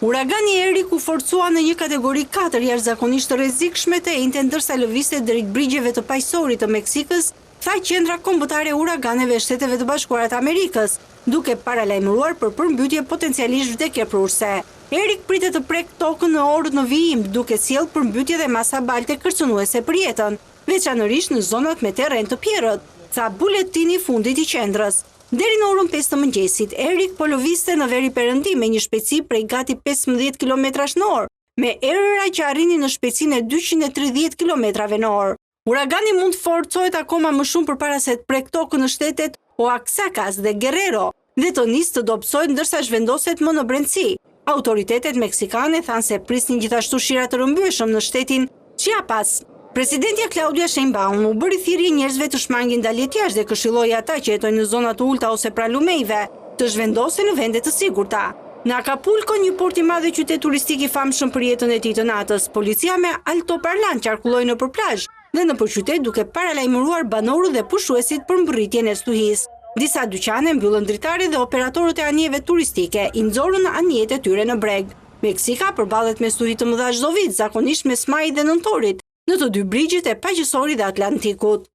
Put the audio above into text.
Uragani Erik u forcua në një kategori 4 jashtëzakonisht të rrezikshme të enjte ndërsa lëvizte drejt brigjeve të paqësorit të Meksikës, tha Qendra Kombëtare e Uraganeve e Shteteve të Bashkuara të Amerikës, duke paralajmëruar për përmbytje potencialisht vdekjeprurse. Erik pritet të prek tokën në orët në vijim, duke sjellë përmbytje dhe masa balte kërcënuese për jetën, veçanërisht në zonat me terren të pjerrët, tha buletini fundit i qendrës. Deri në orën 5 të mëngjesit, Erik po lëvizte në veri perëndim me një shpejtësi prej gati 15 km/h, me erëra që arrinin në shpejtësinë e 230 km/h. Uragani mund të forcohet akoma më shumë përpara se të prek tokën në shtetet Oaxaca dhe Guerrero dhe të nisë të dobësohet ndërsa zhvendoset më në brendësi. Autoritetet meksikane thanë se prisnin gjithashtu shira të rëmbyeshëm në shtetin Chiapas. Presidentja Claudia Sheinbaum u bëri thirrje njerëzve të shmangin daljet jashtë dhe këshilloi ata që jetojnë në zona të ulta ose pranë lumejve të zhvendosen në vende të sigurta. Në Acapulco, një port i madh dhe qytet turistik i famshëm për jetën e tij të natës, policia me altoparlant qarkulloi nëpër plazh dhe nëpër qytet duke paralajmëruar banorët dhe pushuesit për mbërritjen e stuhisë. Disa dyqane mbyllën dritaret dhe operatorët e anijeve turistike i nxorën anijet e tyre në breg. Meksika përballet me stuhi të mëdha çdo vit, zakonisht mes majit dhe nëntorit, në të dy brigjet e paqësorit dhe Atlantikut.